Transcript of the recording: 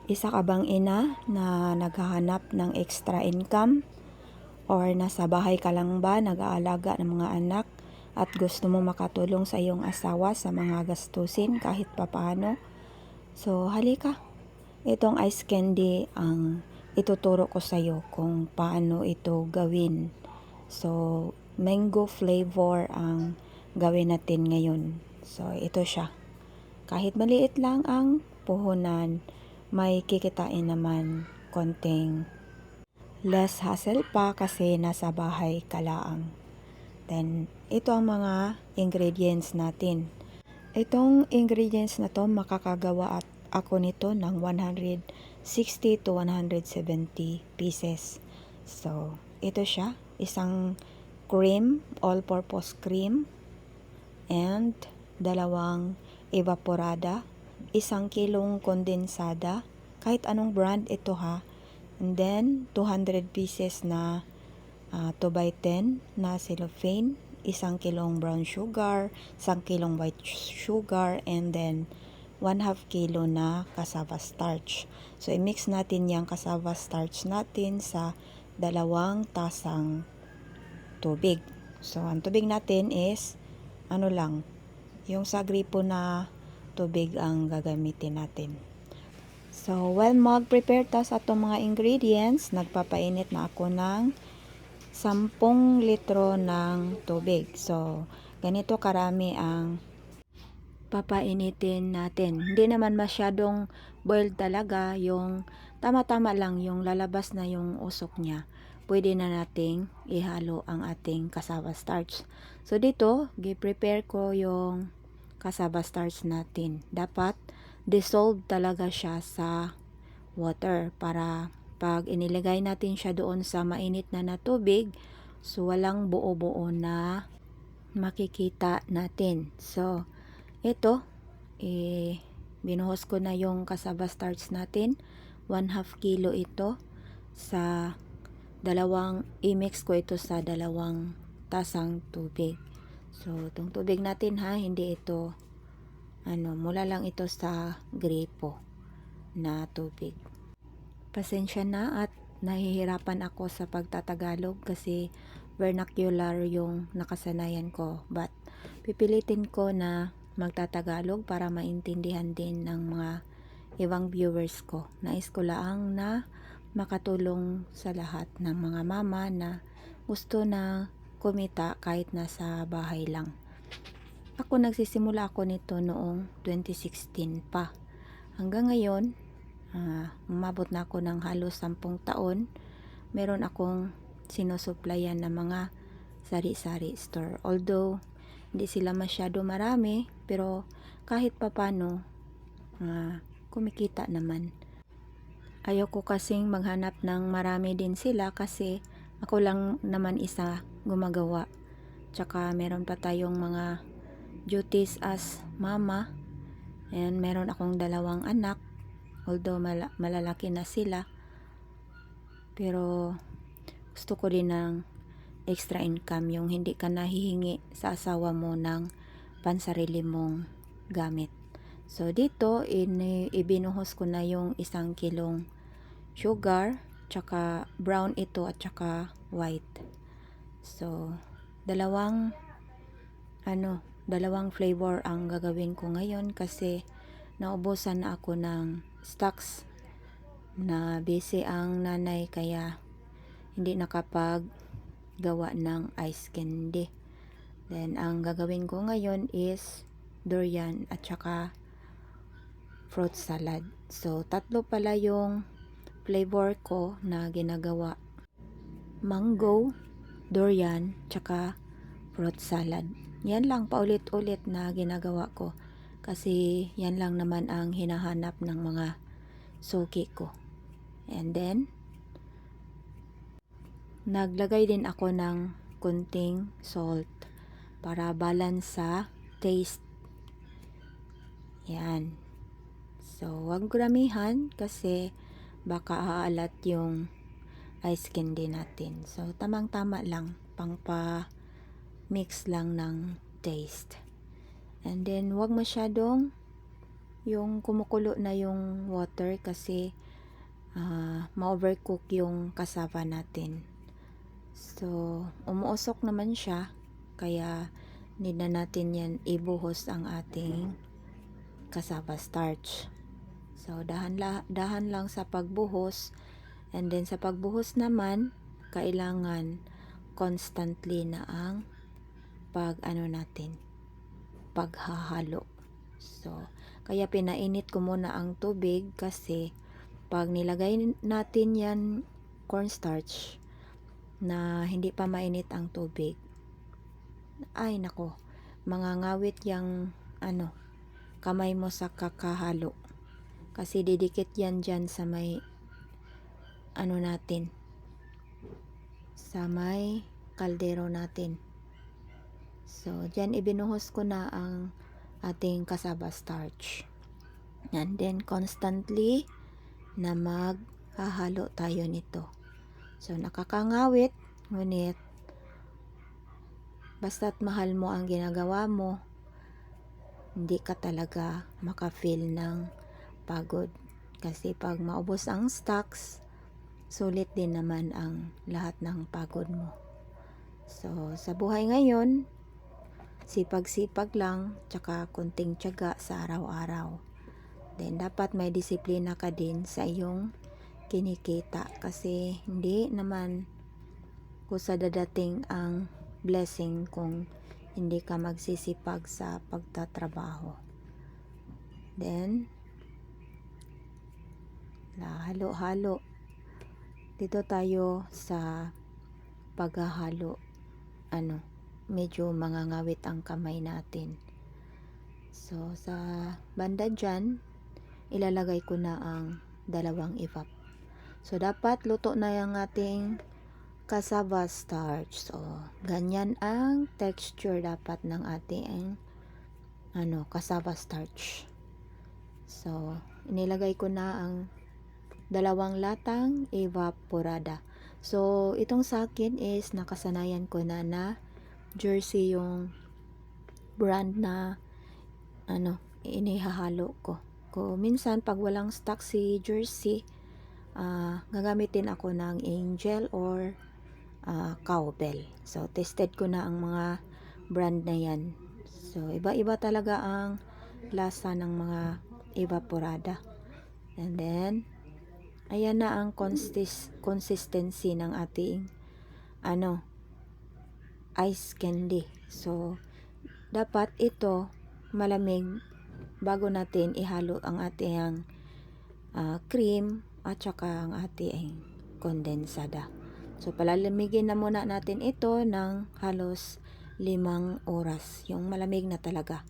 Isa ka bang ina na naghahanap ng extra income? Or nasa bahay ka lang ba nag-aalaga ng mga anak at gusto mo makatulong sa iyong asawa sa mga gastusin kahit papaano? So halika, itong ice candy ang ituturo ko sa iyo kung paano ito gawin. So mango flavor ang gawin natin ngayon. So ito siya. Kahit maliit lang ang puhunan, may kikitain naman konting less hassle pa kasi nasa bahay ka lang. Then, ito ang mga ingredients natin. Itong ingredients na to, makakagawa at ako nito ng 160 to 170 pieces. So, ito siya. Isang cream, all-purpose cream, and dalawang evaporada, 1 kilong kondensada, kahit anong brand ito ha, and then 200 pieces na 2x10 na cellophane, 1 kilong brown sugar, 1 kilong white sugar, and then 1/2 kilo na cassava starch. So i-mix natin yung cassava starch natin sa 2 tasang tubig. So ang tubig natin is ano lang, yung sa gripo na tubig ang gagamitin natin. So, while mag-prepare ta sa itong mga ingredients, nagpapainit na ako ng 10 litro ng tubig. So, ganito karami ang papainitin natin. Hindi naman masyadong boiled talaga, yung tama-tama lang yung lalabas na yung usok niya. Pwede na nating ihalo ang ating cassava starch. So dito, gi-prepare ko yung cassava starch natin. Dapat dissolve talaga siya sa water para pag inilagay natin siya doon sa mainit na tubig, so walang buo-buo na makikita natin. So ito, binuhos ko na yung cassava starch natin. 1/2 kilo ito sa i-mix ko ito sa 2 tasang tubig. So, itong tubig natin ha, hindi ito, mula lang ito sa gripo na tubig. Pasensya na at nahihirapan ako sa pagtatagalog kasi vernacular yung nakasanayan ko. But, pipilitin ko na magtatagalog para maintindihan din ng mga ibang viewers ko. Nais ko lang na makatulong sa lahat ng mga mama na gusto na kumita kahit nasa bahay lang. Nagsisimula ako nito noong 2016 pa. Hanggang ngayon, umabot na ako ng halos 10 taon. Meron akong sinusuplayan ng mga sari-sari store. Although, hindi sila masyado marami, pero kahit papano, kumikita naman. Ayoko kasing maghanap ng marami din sila kasi ako lang naman isa gumagawa. Tsaka meron pa tayong mga duties as mama. And meron akong 2 anak. Although malalaki na sila. Pero gusto ko din ng extra income. Yung hindi ka nahihingi sa asawa mo ng pansarili mong gamit. So dito, ibinuhos ko na yung 1 kilong sugar, tsaka brown ito at tsaka white. So, dalawang flavor ang gagawin ko ngayon kasi naubusan na ako ng stocks na busy ang nanay kaya hindi nakapaggawa ng ice candy. Then, ang gagawin ko ngayon is durian at tsaka fruit salad. So, 3 pala yung flavor ko na ginagawa. Mango, durian, tsaka fruit salad. Yan lang paulit-ulit na ginagawa ko. Kasi yan lang naman ang hinahanap ng mga suki ko. And then, naglagay din ako ng kunting salt para balance sa taste. Yan. So, wag gramihan kasi baka aalat yung ice candy natin. So, tamang-tama lang. Pangpa-mix lang ng taste. And then, wag masyadong yung kumukulo na yung water kasi ma-overcook yung cassava natin. So, umuusok naman siya, kaya need na natin yan ibuhos ang ating cassava starch. So, dahan lang sa pagbuhos, and then sa pagbuhos naman, kailangan constantly na ang paghahalo. So, kaya pinainit ko muna ang tubig kasi pag nilagay natin yan cornstarch na hindi pa mainit ang tubig, ay nako, mangangawit yung kamay mo sa kakahalo kasi didikit yan dyan sa may natin, sa may kaldero natin. So dyan ibinuhos ko na ang ating cassava starch, and then constantly na maghahalo tayo nito. So nakakangawit, ngunit basta't mahal mo ang ginagawa mo, hindi ka talaga maka-feel ng pagod. Kasi pag maubos ang stocks, sulit din naman ang lahat ng pagod mo. So sa buhay ngayon, sipag-sipag lang, tsaka kunting tiyaga sa araw-araw. Then dapat may disiplina ka din sa iyong kinikita, kasi hindi naman kusa dadating ang blessing kung hindi ka magsisipag sa pagtatrabaho. Then halo-halo. Dito tayo sa paghahalo. Medyo mangangawit ang kamay natin. So sa banda dyan, ilalagay ko na ang 2 evap. So dapat luto na yung ating cassava starch. So ganyan ang texture dapat ng ating cassava starch. So inilagay ko na ang 2 latang evaporada. So itong sa akin is nakasanayan ko na Jersey yung brand na inihahalo ko. Minsan pag walang stock si Jersey, gagamitin ako ng Angel or Cowbell. So tested ko na ang mga brand na yan. So iba-iba talaga ang lasa ng mga evaporada. And then ayan na ang consistency ng ating ice candy. So dapat ito malamig bago natin ihalo ang ating cream at saka ang ating kondensada. So palalamigin na muna natin ito ng halos 5 oras, yung malamig na talaga.